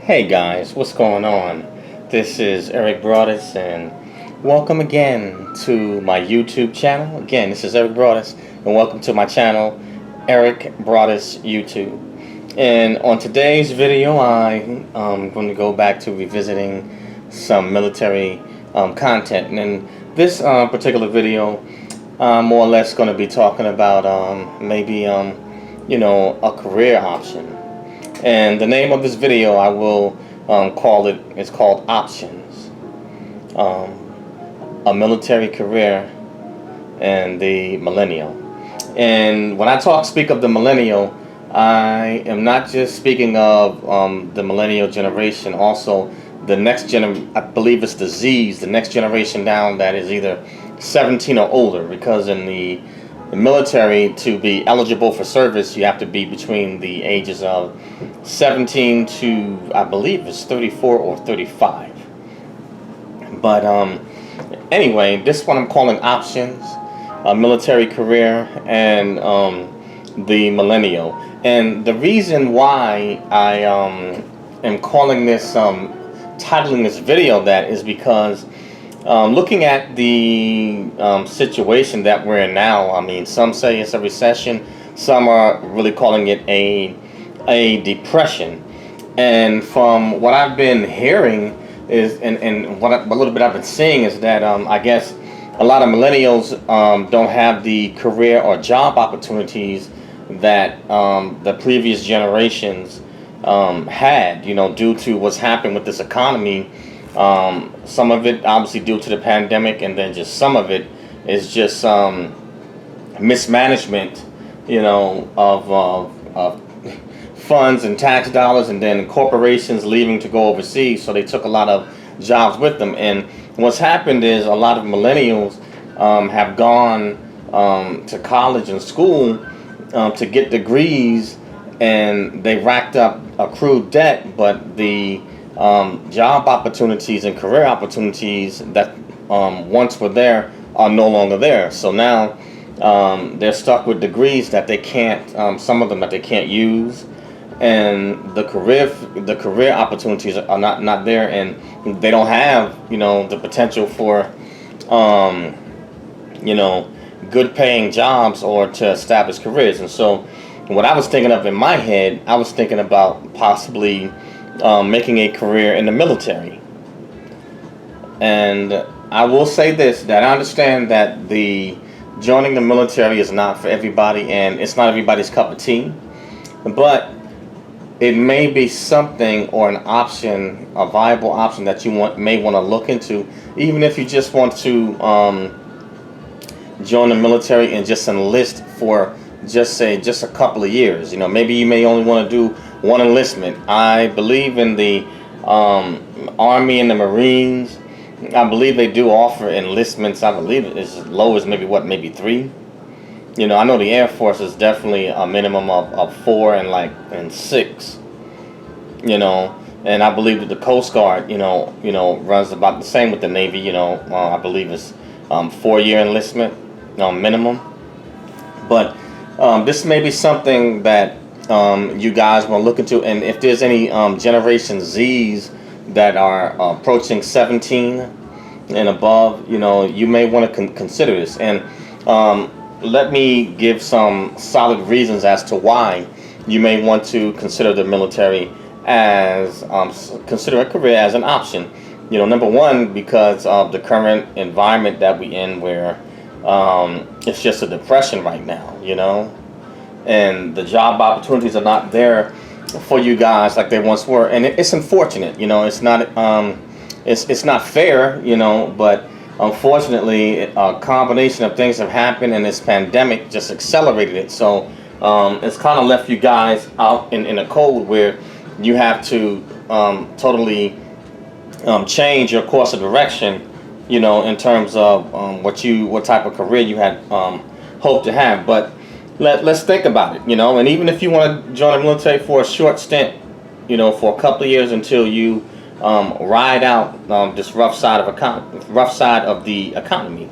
Hey guys, what's going on? This is Eric Broadus and welcome again to my YouTube channel. Again, this is Eric Broadus and welcome to my channel, Eric Broadus YouTube. And on today's video, I'm going to go back to revisiting some military content. And in this particular video, I'm more or less going to be talking about maybe a career option. And the name of this video I will it's called Options, a military career and the millennial. And when I speak of the millennial, I am not just speaking of the millennial generation, also the next I believe it's the Z's, the next generation down that is either 17 or older, because in the military, to be eligible for service, you have to be between the ages of 17 to, I believe it's 34 or 35. But anyway, this one I'm calling Options, a military career, and the millennial. And the reason why I am calling this, titling this video that, is because looking at the situation that we're in now, I mean, some say it's a recession, some are really calling it a depression. And from what I've been hearing is, and what little bit I've been seeing is that I guess a lot of millennials don't have the career or job opportunities that the previous generations had, due to what's happened with this economy. Some of it obviously due to the pandemic, and then just some of it is just mismanagement, of funds and tax dollars, and then corporations leaving to go overseas. So they took a lot of jobs with them. And what's happened is a lot of millennials have gone to college and school to get degrees, and they racked up accrued debt, but the job opportunities and career opportunities that once were there are no longer there. So now they're stuck with degrees that they can't, some of them that they can't use, and the career opportunities are not there, and they don't have the potential for good paying jobs or to establish careers. And so what I was thinking of in my head, I was thinking about possibly making a career in the military. And I will say this, that I understand that joining the military is not for everybody, and it's not everybody's cup of tea, but it may be something, or an option, a viable option that you may want to look into, even if you just want to join the military and just enlist for just a couple of years. Maybe you may only want to do one enlistment. I believe in the Army and the Marines. I believe they do offer enlistments. I believe it's as low as maybe 3. I know the Air Force is definitely a minimum of 4 and 6. And I believe that the Coast Guard, runs about the same with the Navy. I believe it's 4-year enlistment minimum. But this may be something that you guys want to look into, and if there's any Generation Z's that are approaching 17 and above, you may want to consider this. And let me give some solid reasons as to why you may want to consider the military as consider a career as an option. Number one, because of the current environment that we're in, where it's just a depression right now, and the job opportunities are not there for you guys like they once were, and it's unfortunate. It's not it's not fair, but unfortunately a combination of things have happened, and this pandemic just accelerated it. So it's kind of left you guys out in a cold, where you have to totally change your course of direction, in terms of what type of career you had hoped to have. But let's think about it, and even if you want to join the military for a short stint, for a couple of years until you ride out this rough side of the economy.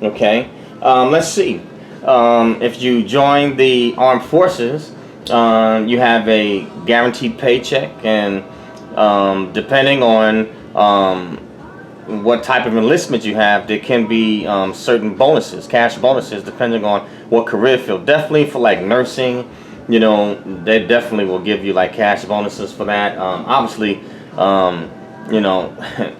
Okay, let's see. If you join the armed forces, you have a guaranteed paycheck, and Depending on what type of enlistment you have, there can be certain bonuses, cash bonuses, depending on what career field. Definitely for like nursing, they definitely will give you like cash bonuses for that. Obviously,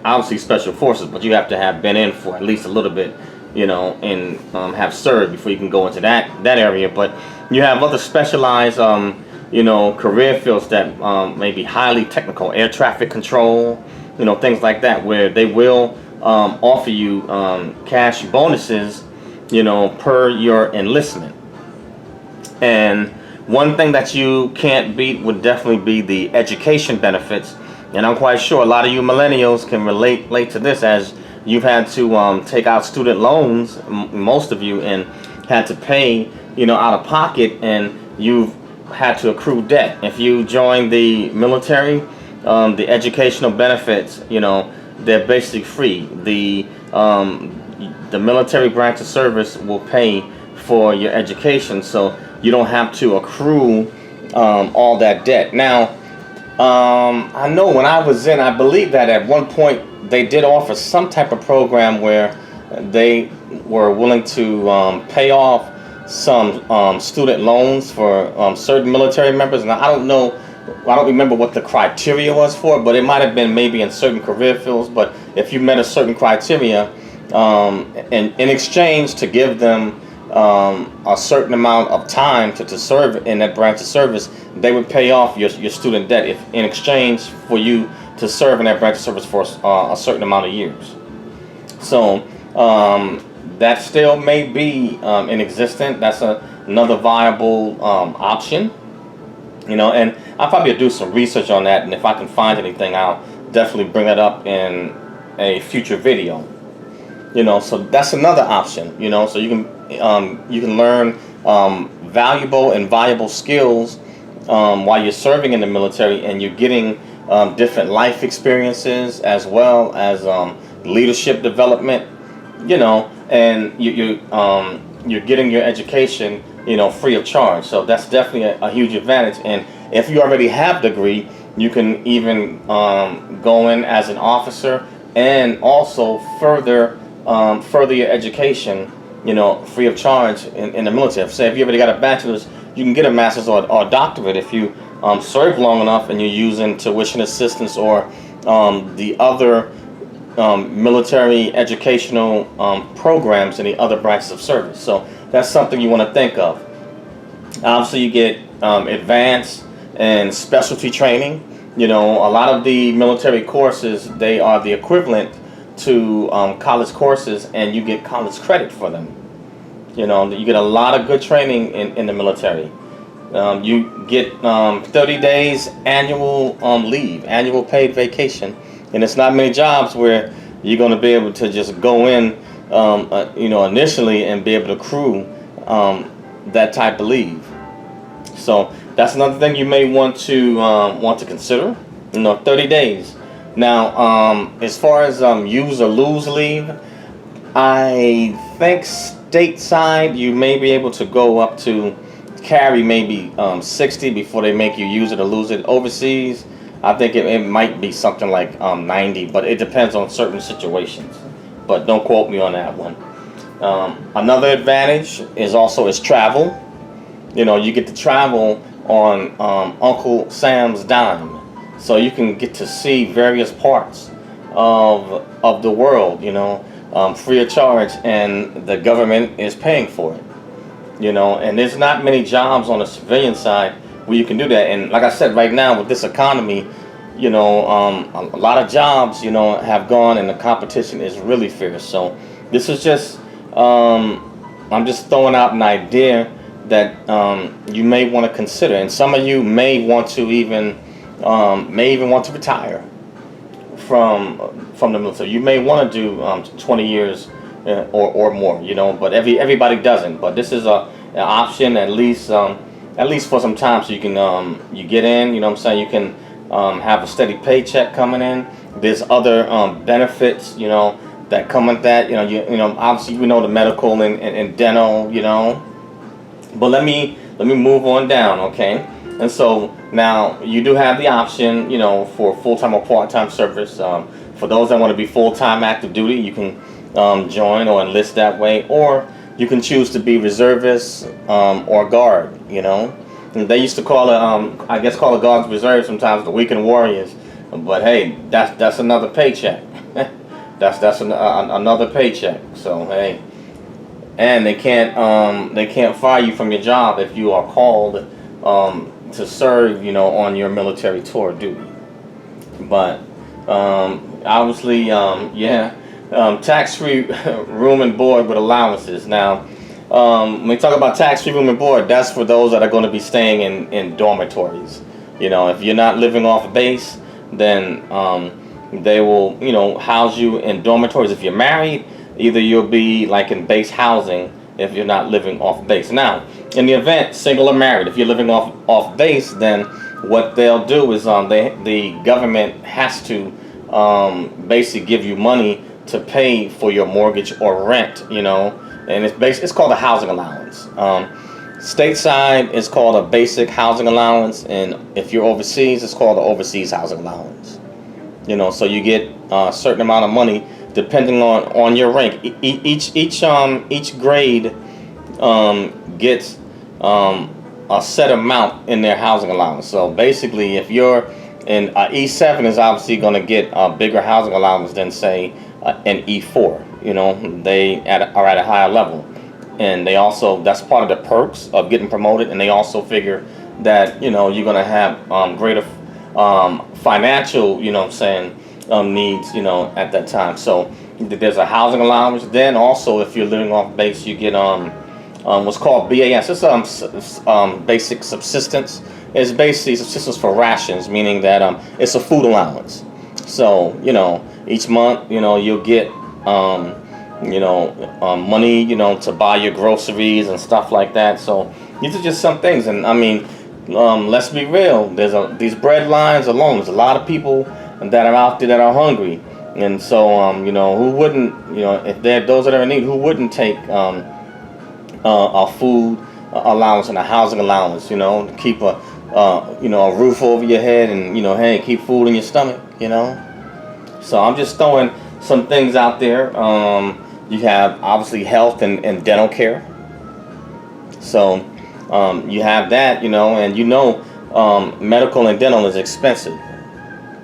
obviously special forces, but you have to have been in for at least a little bit, and have served before you can go into that area. But you have other specialized, career fields that may be highly technical, air traffic control, things like that, where they will offer you cash bonuses, per your enlistment. And one thing that you can't beat would definitely be the education benefits. And I'm quite sure a lot of you millennials can relate to this, as you've had to take out student loans, most of you, and had to pay, out of pocket, and you've had to accrue debt. If you join the military, the educational benefits, they're basically free. The military branch of service will pay for your education, so you don't have to accrue all that debt. Now, I know when I was in, I believe that at one point they did offer some type of program where they were willing to pay off some student loans for certain military members. And I don't remember what the criteria was for it, but it might have been maybe in certain career fields. But if you met a certain criteria, and in exchange to give them a certain amount of time to serve in that branch of service, they would pay off your student debt if in exchange for you to serve in that branch of service for a certain amount of years. So that still may be in existence. That's another viable option. And I'll probably do some research on that, and if I can find anything, I'll definitely bring that up in a future video. So that's another option. So you can learn valuable and viable skills while you're serving in the military, and you're getting different life experiences as well as leadership development. And you're getting your education, free of charge. So that's definitely a huge advantage. And if you already have a degree, you can even go in as an officer and also further your education, free of charge in the military. Say if you already got a bachelor's, you can get a master's or a doctorate if you serve long enough and you're using tuition assistance or the other military educational programs in the other branches of service. So that's something you want to think of. Obviously, you get advanced and specialty training. A lot of the military courses, they are the equivalent to college courses, and you get college credit for them. You get a lot of good training in the military. You get 30 days annual leave, annual paid vacation. And it's not many jobs where you're going to be able to just go in, initially and be able to accrue that type of leave. So that's another thing you may want to consider. 30 days. Now, as far as use or lose leave, I think stateside you may be able to go up to carry maybe 60 before they make you use it or lose it. Overseas, I think it might be something like 90, but it depends on certain situations. But don't quote me on that one. Another advantage is travel. You get to travel on Uncle Sam's dime, so you can get to see various parts of the world, free of charge, and the government is paying for it. And there's not many jobs on the civilian side where you can do that. And like I said, right now with this economy, a lot of jobs, have gone, and the competition is really fierce. So this is just, I'm just throwing out an idea that you may want to consider, and some of you may want to even want to retire from the military. You may want to do 20 years or more, but everybody doesn't. But this is an option, at least for some time, so you can you get in. You can have a steady paycheck coming in. There's other benefits, that come with that. Obviously the medical and dental, But let me move on down, okay? And so now you do have the option, for full-time or part-time service. For those that want to be full-time active duty, you can join or enlist that way, or you can choose to be reservist or guard. And they used to call it, I guess, call the guards reserve sometimes, the weekend warriors. But hey, that's another paycheck. that's another paycheck. So hey, and they can't fire you from your job if you are called to serve, on your military tour duty. But obviously, tax-free room and board with allowances. Now, when we talk about tax-free room and board, that's for those that are going to be staying in dormitories. If you're not living off base, then they will, house you in dormitories. If you're married, either you'll be like in base housing if you're not living off base. Now, in the event, single or married, if you're living off base, then what they'll do is the government has to basically give you money to pay for your mortgage or rent, and it's called a housing allowance. Stateside, it's called a basic housing allowance, and if you're overseas, it's called an overseas housing allowance. So you get a certain amount of money depending on your rank. Each grade gets a set amount in their housing allowance. So basically, if you're in E7, is obviously going to get a bigger housing allowance than say an E4. They are at a higher level, and they also, that's part of the perks of getting promoted. And they also figure that you're going to have greater financial needs at that time. So there's a housing allowance. Then also, if you're living off base, you get what's called BAS. It's basic subsistence. It's basically subsistence for rations, meaning that it's a food allowance. So each month you'll get money to buy your groceries and stuff like that. So these are just some things. And I mean, let's be real. These bread lines alone. There's a lot of people that are out there that are hungry. And so who wouldn't, if they're those that are in need, who wouldn't take a food allowance and a housing allowance, to keep a roof over your head and hey, keep food in your stomach, So I'm just throwing some things out there. You have obviously health and dental care. So you have that, and medical and dental is expensive,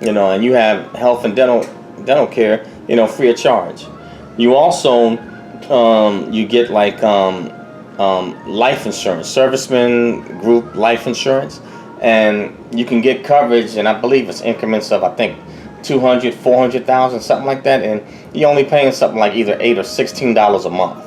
and you have health and dental care, free of charge. You also you get like life insurance, serviceman group life insurance, and you can get coverage, and I believe it's increments of, I think, 200, 400,000, something like that, and you're only paying something like either $8 or $16 a month,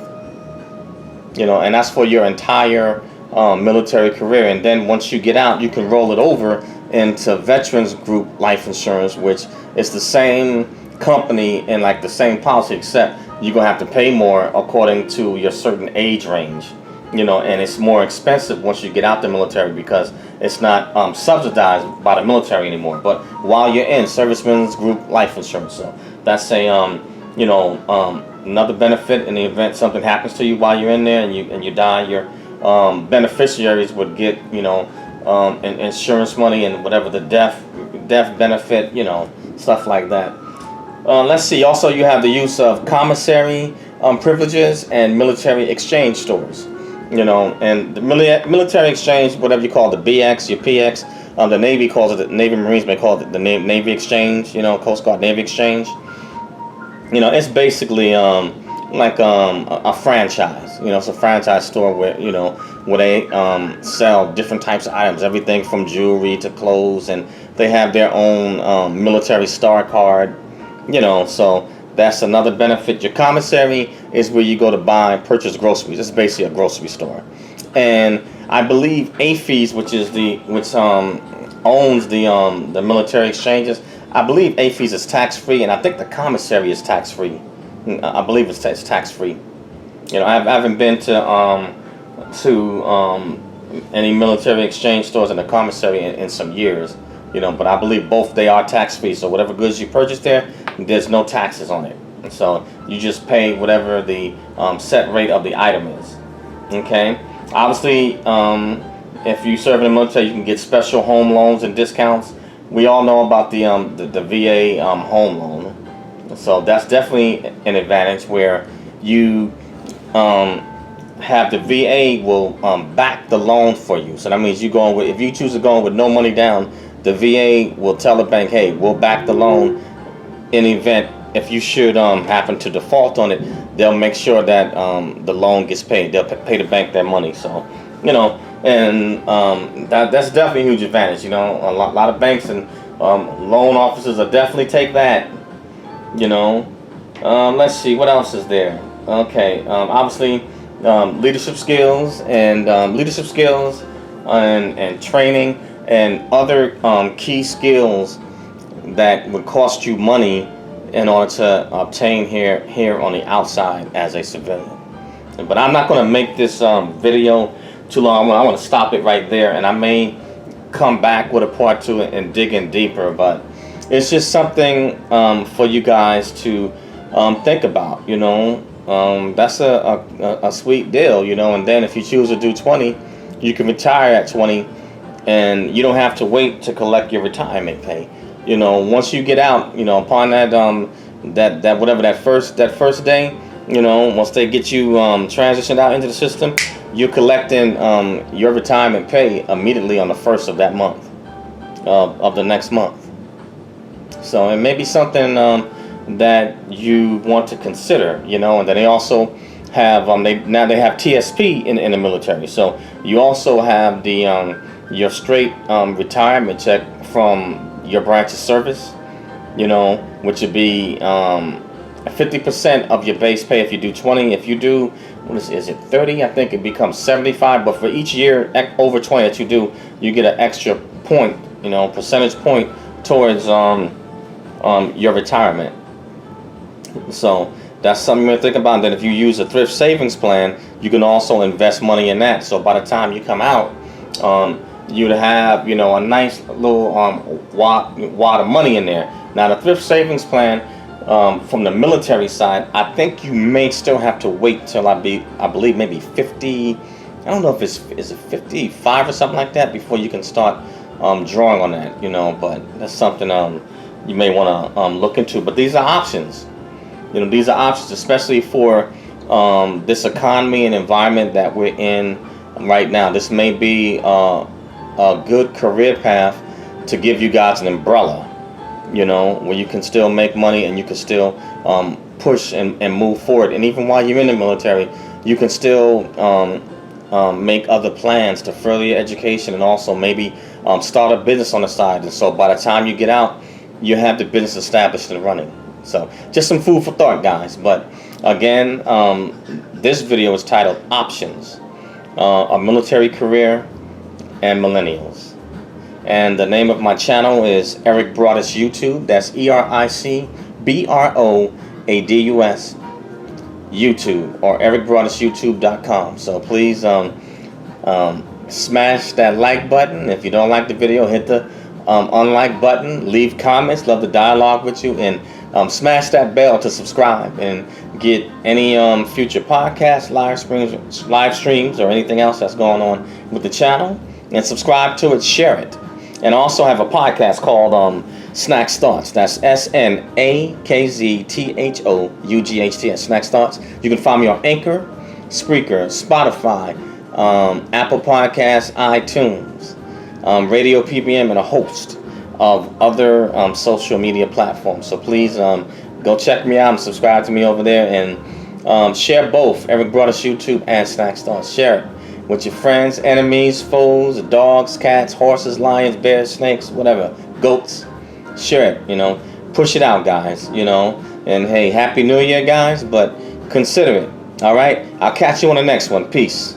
and that's for your entire military career. And then once you get out, you can roll it over into veterans group life insurance, which is the same company and like the same policy, except you're gonna have to pay more according to your certain age range, and it's more expensive once you get out the military because it's not subsidized by the military anymore. But while you're in, servicemen's group life insurance, so that's a another benefit in the event something happens to you while you're in there and you die. Your beneficiaries would get insurance money and whatever the death benefit, stuff like that. Let's see. Also, you have the use of commissary privileges and military exchange stores. And the military exchange, whatever you call it, the BX, your PX, the Navy calls it, the Navy Marines may call it the Navy exchange, Coast Guard Navy exchange. It's basically like a franchise. It's a franchise store where they sell different types of items, everything from jewelry to clothes, and they have their own military star card. So that's another benefit. Your commissary is where you go to purchase groceries. It's basically a grocery store. And I believe AFES, which owns the military exchanges, I believe AFES is tax free, and I think the commissary is tax free. I believe it's tax free. I haven't been to any military exchange stores in the commissary in some years. But I believe both they are tax free. So whatever goods you purchase there, there's no taxes on it. And so you just pay whatever the set rate of the item is. Okay. Obviously, if you serve in the military, you can get special home loans and discounts. We all know about the VA home loan, so that's definitely an advantage where you have the VA will back the loan for you. So that means you going with, if you choose to go in with no money down, the VA will tell the bank, hey, we'll back the loan in the event if you should happen to default on it. They'll make sure that the loan gets paid. They'll pay the bank their money. So, and that's definitely a huge advantage. A lot of banks and loan officers will definitely take that. Let's see, what else is there? Okay, obviously leadership skills and training and other key skills that would cost you money in order to obtain here on the outside as a civilian. But I'm not going to make this video too long. I want to stop it right there, and I may come back with a part 2 and dig in deeper. But it's just something for you guys to think about. That's a sweet deal. And then if you choose to do 20, you can retire at 20, and you don't have to wait to collect your retirement pay. Once you get out, upon that first day, once they get you transitioned out into the system, you're collecting your retirement pay immediately on the first of that month, of the next month. So it may be something that you want to consider, and then they also have they have TSP in the military. So you also have the your straight retirement check from your branch of service, which would be 50% of your base pay if you do 20. If you do, is it 30? I think it becomes 75. But for each year over 20 that you do, you get an extra point, percentage point towards your retirement. So that's something to think about. And then if you use a thrift savings plan, you can also invest money in that. So by the time you come out, you'd have a nice little wad of money in there. Now the thrift savings plan from the military side, I think you may still have to wait till I believe maybe 50. I don't know if is it 55 or something like that before you can start drawing on that. But that's something you may want to look into. But these are options. These are options, especially for this economy and environment that we're in right now. This may be a good career path to give you guys an umbrella, where you can still make money and you can still push and move forward. And even while you're in the military, you can still make other plans to further your education and also maybe start a business on the side. And so by the time you get out, you have the business established and running. So just some food for thought, guys. But again, this video is titled Options, a Military Career and Millennials. And the name of my channel is Eric Broadus YouTube. That's EricBroadus YouTube, or ericbroadusyoutube.com. So please smash that like button. If you don't like the video, hit the unlike button. Leave comments. Love to dialogue with you. And smash that bell to subscribe and get any future podcasts, live streams, or anything else that's going on with the channel. And subscribe to it, share it. And I also have a podcast called Snacks Thoughts. That's SNAKZTHOUGHTS, Snacks Thoughts. You can find me on Anchor, Spreaker, Spotify, Apple Podcasts, iTunes, Radio PBM, and a host of other social media platforms. So please go check me out and subscribe to me over there, and share both Eric Broadus YouTube and Snacks Thoughts. Share it with your friends, enemies, foes, dogs, cats, horses, lions, bears, snakes, whatever, goats. Share it, push it out, guys, and hey, Happy New Year, guys, but consider it. All right, I'll catch you on the next one. Peace.